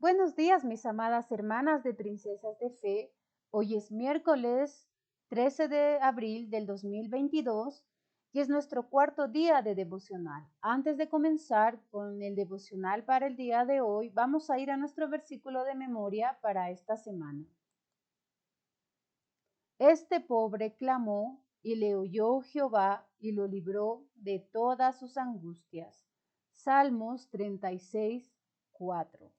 Buenos días, mis amadas hermanas de Princesas de Fe. Hoy es miércoles 13 de abril del 2022 y es nuestro cuarto día de devocional. Antes de comenzar con el devocional para el día de hoy, vamos a ir a nuestro versículo de memoria para esta semana. Este pobre clamó y le oyó Jehová y lo libró de todas sus angustias. Salmos 36, 4.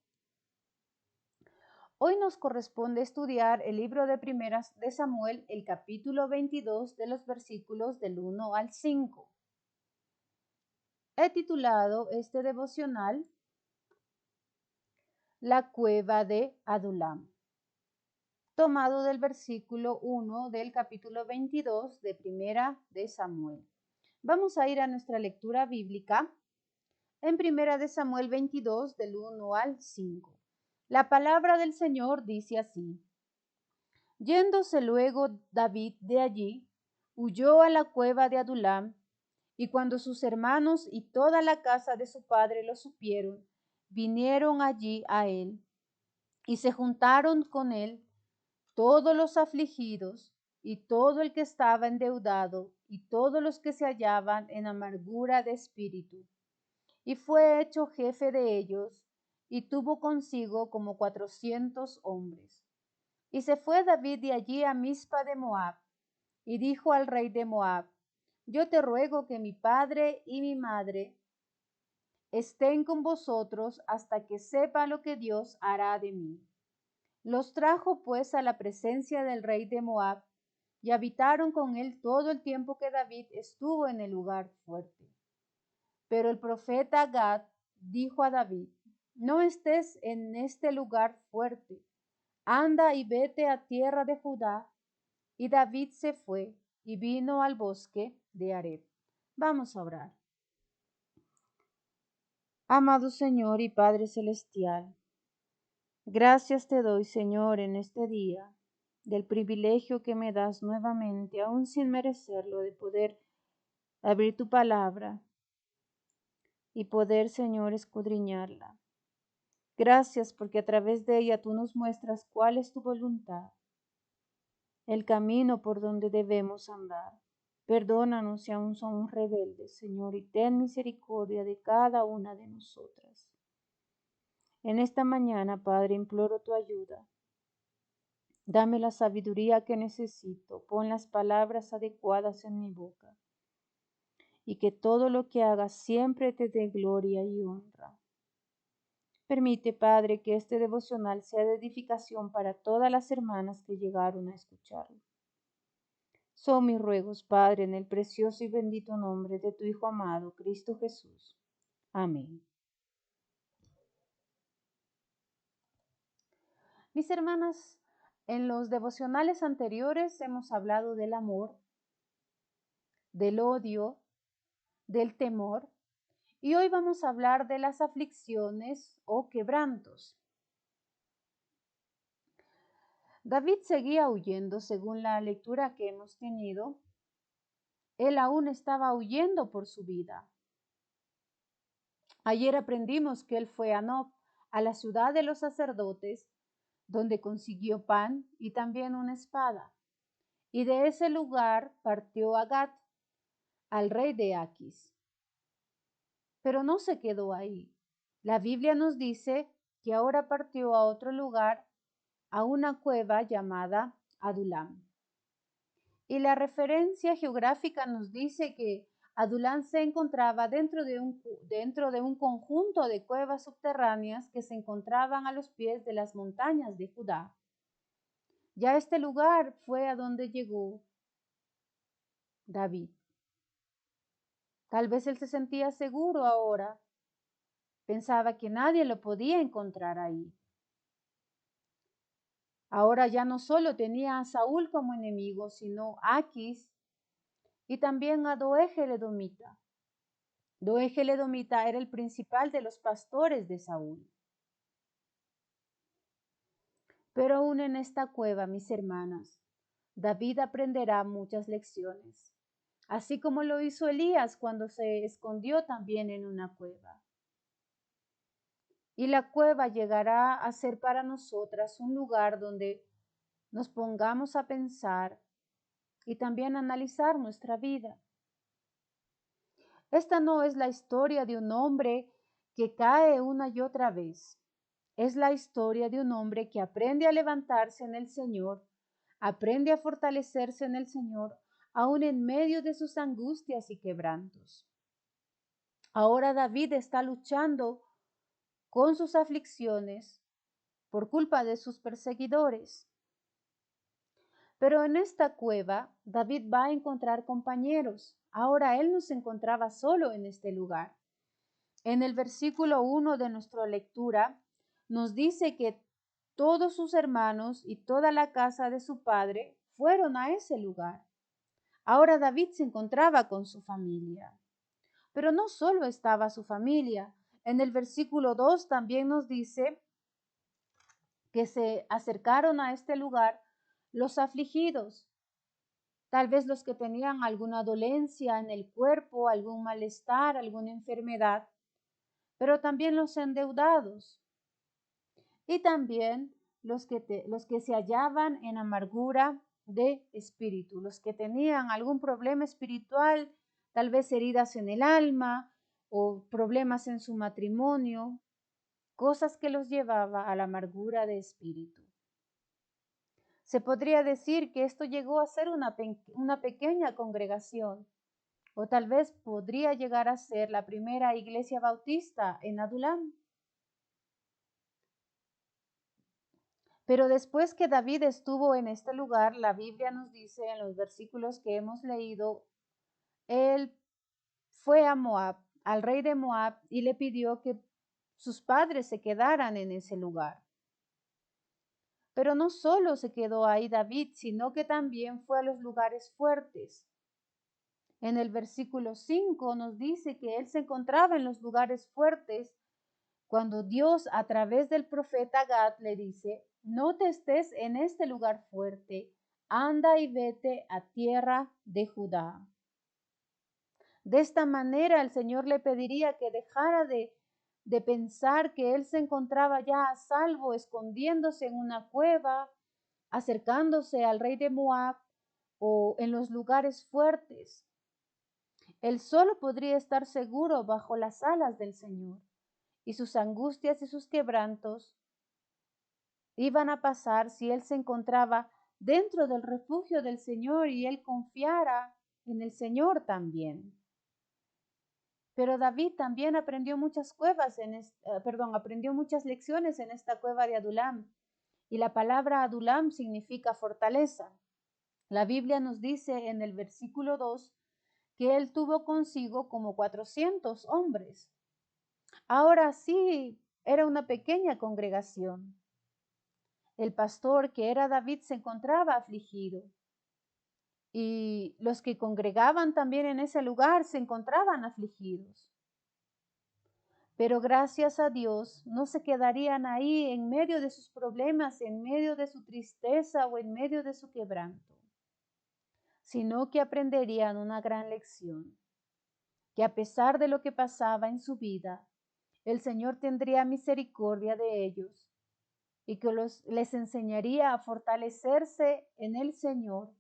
Hoy nos corresponde estudiar el libro de Primeras de Samuel, el capítulo 22 de los versículos del 1 al 5. He titulado este devocional La cueva de Adulam, tomado del versículo 1 del capítulo 22 de Primera de Samuel. Vamos a ir a nuestra lectura bíblica en Primera de Samuel 22 del 1 al 5. La palabra del Señor dice así: Yéndose luego David de allí, huyó a la cueva de Adulam, y cuando sus hermanos y toda la casa de su padre lo supieron, vinieron allí a él, y se juntaron con él todos los afligidos, y todo el que estaba endeudado, y todos los que se hallaban en amargura de espíritu. Y fue hecho jefe de ellos, y tuvo consigo como 400 hombres. Y se fue David de allí a Mizpa de Moab, y dijo al rey de Moab: Yo te ruego que mi padre y mi madre estén con vosotros hasta que sepa lo que Dios hará de mí. Los trajo pues a la presencia del rey de Moab, y habitaron con él todo el tiempo que David estuvo en el lugar fuerte. Pero el profeta Gad dijo a David: No estés en este lugar fuerte, anda y vete a tierra de Judá. Y David se fue y vino al bosque de Hareb. Vamos a orar. Amado Señor y Padre Celestial, gracias te doy, Señor, en este día, del privilegio que me das nuevamente, aún sin merecerlo, de poder abrir tu palabra y poder, Señor, escudriñarla. Gracias porque a través de ella tú nos muestras cuál es tu voluntad, el camino por donde debemos andar. Perdónanos si aún somos rebeldes, Señor, y ten misericordia de cada una de nosotras. En esta mañana, Padre, imploro tu ayuda. Dame la sabiduría que necesito, pon las palabras adecuadas en mi boca, y que todo lo que haga siempre te dé gloria y honra. Permite, Padre, que este devocional sea de edificación para todas las hermanas que llegaron a escucharlo. Son mis ruegos, Padre, en el precioso y bendito nombre de tu Hijo amado, Cristo Jesús. Amén. Mis hermanas, en los devocionales anteriores hemos hablado del amor, del odio, del temor, y hoy vamos a hablar de las aflicciones o quebrantos. David seguía huyendo según la lectura que hemos tenido. Él aún estaba huyendo por su vida. Ayer aprendimos que él fue a Nob, a la ciudad de los sacerdotes, donde consiguió pan y también una espada. Y de ese lugar partió a Gat, al rey de Aquis. Pero no se quedó ahí. La Biblia nos dice que ahora partió a otro lugar, a una cueva llamada Adulam. Y la referencia geográfica nos dice que Adulam se encontraba dentro de un conjunto de cuevas subterráneas que se encontraban a los pies de las montañas de Judá. Ya este lugar fue a donde llegó David. Tal vez él se sentía seguro ahora. Pensaba que nadie lo podía encontrar ahí. Ahora ya no solo tenía a Saúl como enemigo, sino a Aquis y también a Doeg el edomita. Doeg el edomita era el principal de los pastores de Saúl. Pero aún en esta cueva, mis hermanas, David aprenderá muchas lecciones, así como lo hizo Elías cuando se escondió también en una cueva. Y la cueva llegará a ser para nosotras un lugar donde nos pongamos a pensar y también a analizar nuestra vida. Esta no es la historia de un hombre que cae una y otra vez. Es la historia de un hombre que aprende a levantarse en el Señor, aprende a fortalecerse en el Señor, aun en medio de sus angustias y quebrantos. Ahora David está luchando con sus aflicciones por culpa de sus perseguidores. Pero en esta cueva David va a encontrar compañeros. Ahora él no se encontraba solo en este lugar. En el versículo 1 de nuestra lectura nos dice que todos sus hermanos y toda la casa de su padre fueron a ese lugar. Ahora David se encontraba con su familia. Pero no solo estaba su familia. En el versículo 2 también nos dice que se acercaron a este lugar los afligidos, tal vez los que tenían alguna dolencia en el cuerpo, algún malestar, alguna enfermedad, pero también los endeudados y también los que se hallaban en amargura de espíritu, los que tenían algún problema espiritual, tal vez heridas en el alma o problemas en su matrimonio, cosas que los llevaba a la amargura de espíritu. Se podría decir que esto llegó a ser una pequeña congregación, o tal vez podría llegar a ser la primera iglesia bautista en Adulam. Pero después que David estuvo en este lugar, la Biblia nos dice en los versículos que hemos leído, él fue a Moab, al rey de Moab, y le pidió que sus padres se quedaran en ese lugar. Pero no solo se quedó ahí David, sino que también fue a los lugares fuertes. En el versículo 5 nos dice que él se encontraba en los lugares fuertes cuando Dios a través del profeta Gad le dice, no te estés en este lugar fuerte, anda y vete a tierra de Judá. De esta manera el Señor le pediría que dejara de pensar que él se encontraba ya a salvo, escondiéndose en una cueva, acercándose al rey de Moab o en los lugares fuertes. Él solo podría estar seguro bajo las alas del Señor, y sus angustias y sus quebrantos iban a pasar si él se encontraba dentro del refugio del Señor y él confiara en el Señor también. Pero David también aprendió aprendió muchas lecciones en esta cueva de Adulam. Y la palabra Adulam significa fortaleza. La Biblia nos dice en el versículo 2 que él tuvo consigo como 400 hombres. Ahora sí, era una pequeña congregación. El pastor, que era David, se encontraba afligido. Y los que congregaban también en ese lugar se encontraban afligidos. Pero gracias a Dios no se quedarían ahí en medio de sus problemas, en medio de su tristeza o en medio de su quebranto, sino que aprenderían una gran lección, que a pesar de lo que pasaba en su vida, el Señor tendría misericordia de ellos y que les enseñaría a fortalecerse en el Señor,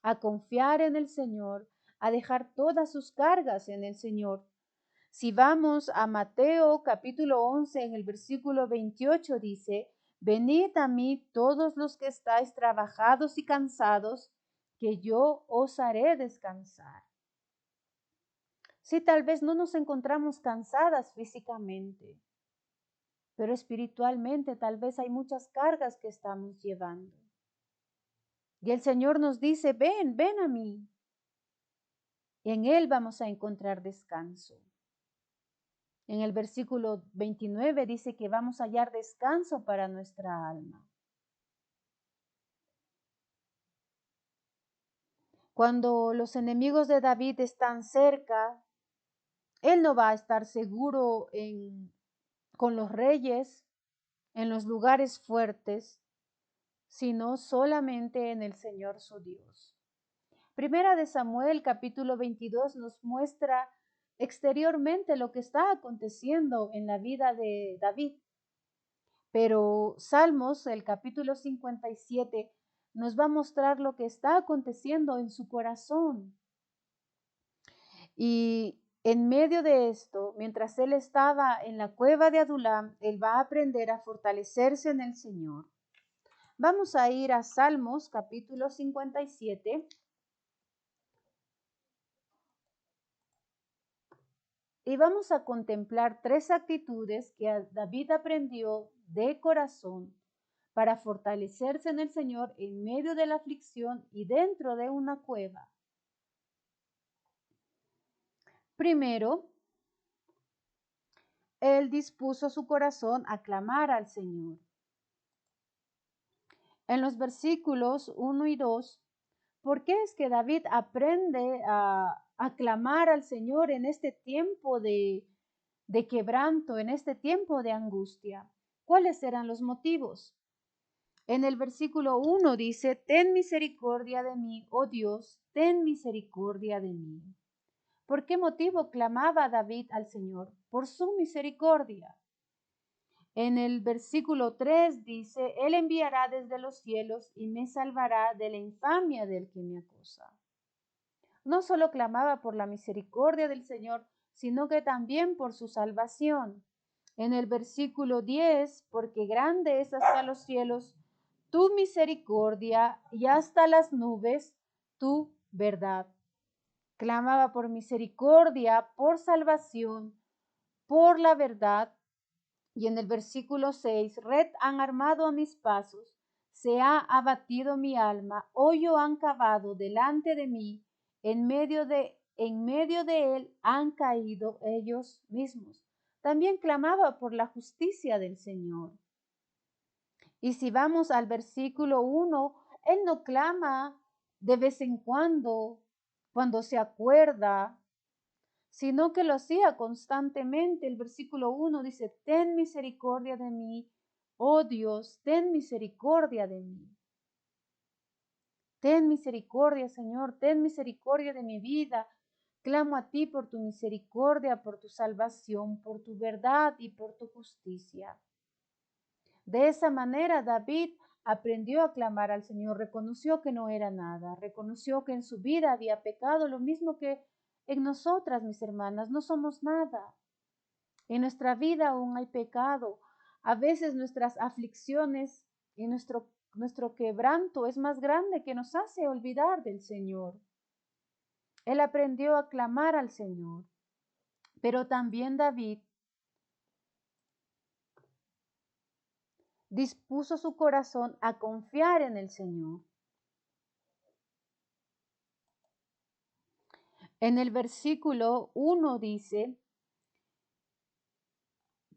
a confiar en el Señor, a dejar todas sus cargas en el Señor. Si vamos a Mateo capítulo 11 en el versículo 28 dice, venid a mí todos los que estáis trabajados y cansados, que yo os haré descansar. Sí, tal vez no nos encontramos cansadas físicamente, pero espiritualmente tal vez hay muchas cargas que estamos llevando. Y el Señor nos dice, ven, ven a mí. Y en Él vamos a encontrar descanso. En el versículo 29 dice que vamos a hallar descanso para nuestra alma. Cuando los enemigos de David están cerca, él no va a estar seguro con los reyes, en los lugares fuertes, sino solamente en el Señor su Dios. Primera de Samuel, capítulo 22, nos muestra exteriormente lo que está aconteciendo en la vida de David. Pero Salmos, el capítulo 57, nos va a mostrar lo que está aconteciendo en su corazón. Y en medio de esto, mientras él estaba en la cueva de Adulam, él va a aprender a fortalecerse en el Señor. Vamos a ir a Salmos, capítulo 57. Y vamos a contemplar tres actitudes que David aprendió de corazón para fortalecerse en el Señor en medio de la aflicción y dentro de una cueva. Primero, él dispuso su corazón a clamar al Señor. En los versículos 1 y 2, ¿por qué es que David aprende a clamar al Señor en este tiempo de quebranto, en este tiempo de angustia? ¿Cuáles eran los motivos? En el versículo 1 dice, ten misericordia de mí, oh Dios, ten misericordia de mí. ¿Por qué motivo clamaba David al Señor? Por su misericordia. En el versículo 3 dice, Él enviará desde los cielos y me salvará de la infamia del que me acosa. No solo clamaba por la misericordia del Señor, sino que también por su salvación. En el versículo 10, porque grande es hasta los cielos tu misericordia y hasta las nubes tu verdad. Clamaba por misericordia, por salvación, por la verdad. Y en el versículo 6, red han armado a mis pasos, se ha abatido mi alma, hoyo han cavado delante de mí, en medio de él han caído ellos mismos. También clamaba por la justicia del Señor. Y si vamos al versículo 1, él no clama de vez en cuando se acuerda, sino que lo hacía constantemente. El versículo 1 dice, ten misericordia de mí, oh Dios, ten misericordia de mí. Ten misericordia, Señor, ten misericordia de mi vida. Clamo a ti por tu misericordia, por tu salvación, por tu verdad y por tu justicia. De esa manera David aprendió a clamar al Señor, reconoció que no era nada, reconoció que en su vida había pecado, lo mismo que en nosotras, mis hermanas, no somos nada. En nuestra vida aún hay pecado. A veces nuestras aflicciones y nuestro quebranto es más grande que nos hace olvidar del Señor. Él aprendió a clamar al Señor, pero también David dispuso su corazón a confiar en el Señor. En el versículo 1 dice,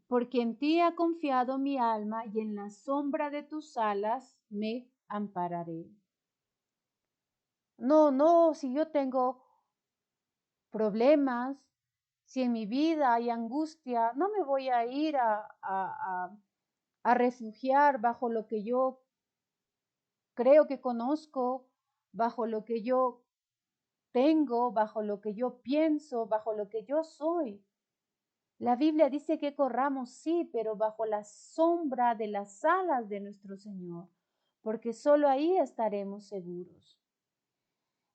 porque en ti ha confiado mi alma y en la sombra de tus alas me ampararé. No, si yo tengo problemas, si en mi vida hay angustia, no me voy a ir a refugiar bajo lo que yo creo que conozco, bajo lo que yo tengo, bajo lo que yo pienso, bajo lo que yo soy. La Biblia dice que corramos, sí, pero bajo la sombra de las alas de nuestro Señor, porque solo ahí estaremos seguros.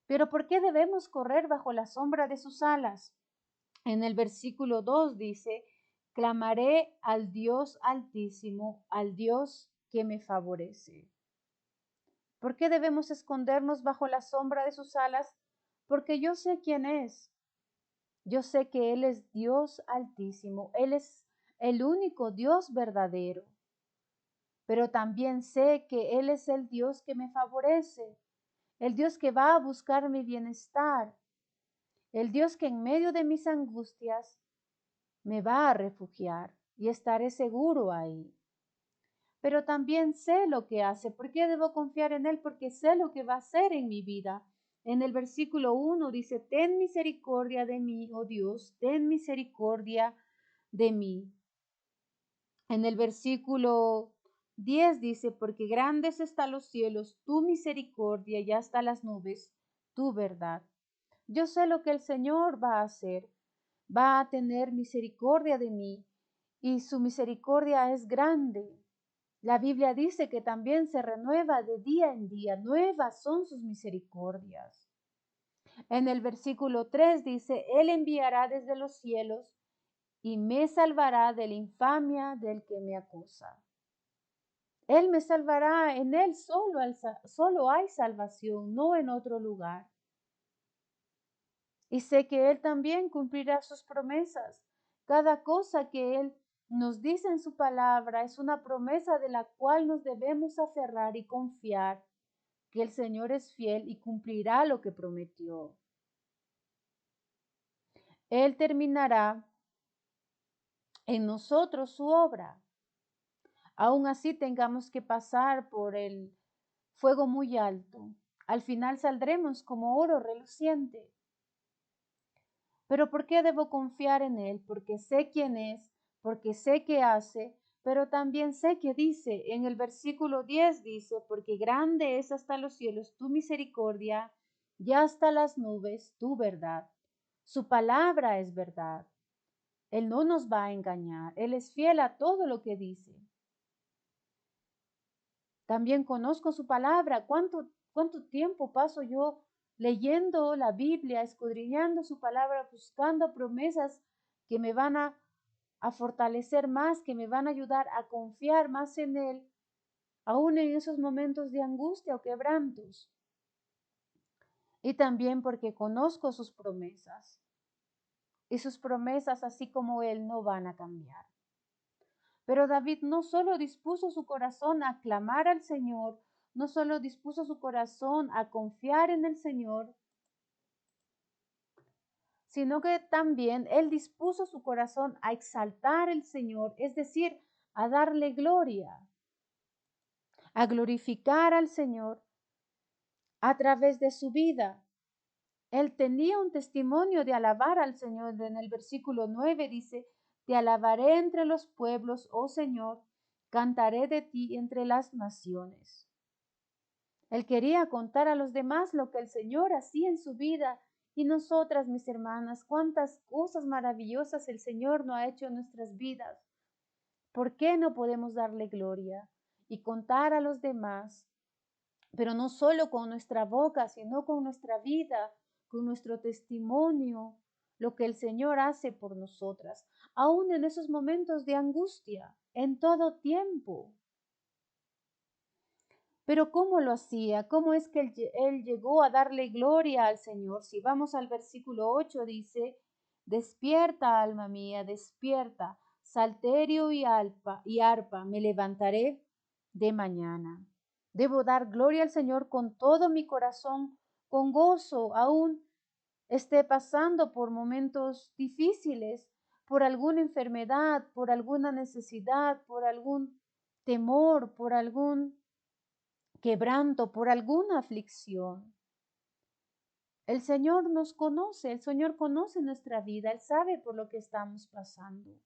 Pero ¿por qué debemos correr bajo la sombra de sus alas? En el versículo 2 dice, clamaré al Dios altísimo, al Dios que me favorece. ¿Por qué debemos escondernos bajo la sombra de sus alas? Porque yo sé quién es. Yo sé que Él es Dios altísimo, Él es el único Dios verdadero. Pero también sé que Él es el Dios que me favorece, el Dios que va a buscar mi bienestar, el Dios que en medio de mis angustias me va a refugiar y estaré seguro ahí. Pero también sé lo que hace. ¿Por qué debo confiar en Él? Porque sé lo que va a hacer en mi vida. En el versículo 1 dice, ten misericordia de mí, oh Dios, ten misericordia de mí. En el versículo 10 dice, porque grandes están los cielos, tu misericordia y hasta las nubes, tu verdad. Yo sé lo que el Señor va a hacer. Va a tener misericordia de mí y su misericordia es grande. La Biblia dice que también se renueva de día en día, nuevas son sus misericordias. En el versículo 3 dice, Él enviará desde los cielos y me salvará de la infamia del que me acusa. Él me salvará, en Él solo hay salvación, no en otro lugar. Y sé que Él también cumplirá sus promesas. Cada cosa que Él nos dice en su palabra es una promesa de la cual nos debemos aferrar y confiar que el Señor es fiel y cumplirá lo que prometió. Él terminará en nosotros su obra. Aún así tengamos que pasar por el fuego muy alto. Al final saldremos como oro reluciente. Pero ¿por qué debo confiar en Él? Porque sé quién es, porque sé qué hace, pero también sé que dice, en el versículo 10 dice, porque grande es hasta los cielos tu misericordia y hasta las nubes tu verdad. Su palabra es verdad. Él no nos va a engañar. Él es fiel a todo lo que dice. También conozco su palabra. ¿Cuánto tiempo paso yo leyendo la Biblia, escudriñando su palabra, buscando promesas que me van a fortalecer más, que me van a ayudar a confiar más en Él, aún en esos momentos de angustia o quebrantos? Y también porque conozco sus promesas. Y sus promesas, así como Él, no van a cambiar. Pero David no solo dispuso su corazón a clamar al Señor, no solo dispuso su corazón a confiar en el Señor, sino que también él dispuso su corazón a exaltar al Señor, es decir, a darle gloria, a glorificar al Señor a través de su vida. Él tenía un testimonio de alabar al Señor. En el versículo 9 dice, te alabaré entre los pueblos, oh Señor, cantaré de ti entre las naciones. Él quería contar a los demás lo que el Señor hacía en su vida. Y nosotras, mis hermanas, cuántas cosas maravillosas el Señor no ha hecho en nuestras vidas. ¿Por qué no podemos darle gloria y contar a los demás? Pero no solo con nuestra boca, sino con nuestra vida, con nuestro testimonio, lo que el Señor hace por nosotras, aún en esos momentos de angustia, en todo tiempo. Pero ¿cómo lo hacía? ¿Cómo es que él llegó a darle gloria al Señor? Si vamos al versículo 8 dice, despierta, alma mía, despierta, salterio y arpa, me levantaré de mañana. Debo dar gloria al Señor con todo mi corazón, con gozo, aún esté pasando por momentos difíciles, por alguna enfermedad, por alguna necesidad, por algún temor, por algún quebranto, por alguna aflicción. El Señor nos conoce, el Señor conoce nuestra vida, Él sabe por lo que estamos pasando.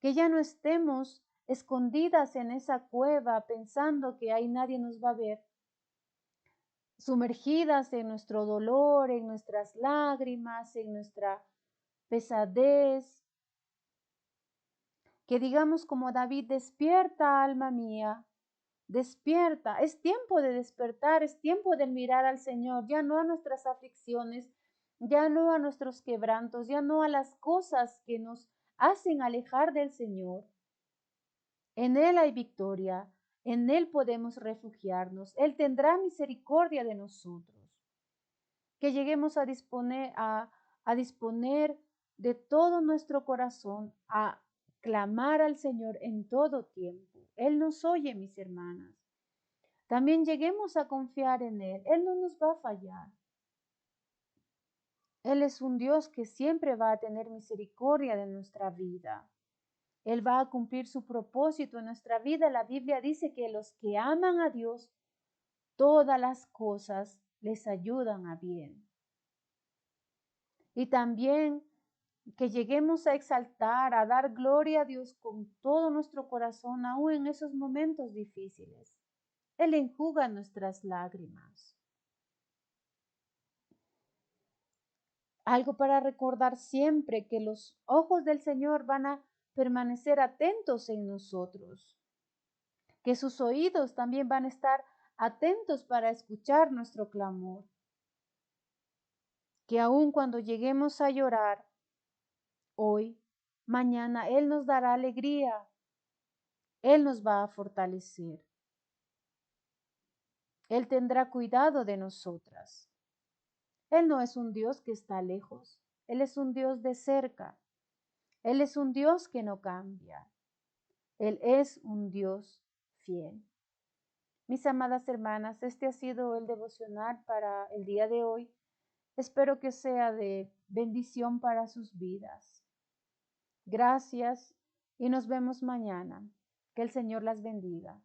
Que ya no estemos escondidas en esa cueva pensando que ahí nadie nos va a ver, sumergidas en nuestro dolor, en nuestras lágrimas, en nuestra pesadez. Que digamos como David, despierta, alma mía, despierta, es tiempo de despertar, es tiempo de mirar al Señor, ya no a nuestras aflicciones, ya no a nuestros quebrantos, ya no a las cosas que nos hacen alejar del Señor. En Él hay victoria, en Él podemos refugiarnos, Él tendrá misericordia de nosotros. Que lleguemos a disponer de todo nuestro corazón, a clamar al Señor en todo tiempo. Él nos oye, mis hermanas. También lleguemos a confiar en Él. Él no nos va a fallar. Él es un Dios que siempre va a tener misericordia de nuestra vida. Él va a cumplir su propósito en nuestra vida. La Biblia dice que los que aman a Dios, todas las cosas les ayudan a bien. Y también que lleguemos a exaltar, a dar gloria a Dios con todo nuestro corazón, aún en esos momentos difíciles. Él enjuga nuestras lágrimas. Algo para recordar siempre, que los ojos del Señor van a permanecer atentos en nosotros. que sus oídos también van a estar atentos para escuchar nuestro clamor, que aun cuando lleguemos a llorar hoy, mañana Él nos dará alegría, Él nos va a fortalecer, Él tendrá cuidado de nosotras. Él no es un Dios que está lejos, Él es un Dios de cerca, Él es un Dios que no cambia, Él es un Dios fiel. Mis amadas hermanas, este ha sido el devocional para el día de hoy. Espero que sea de bendición para sus vidas. Gracias y nos vemos mañana. Que el Señor las bendiga.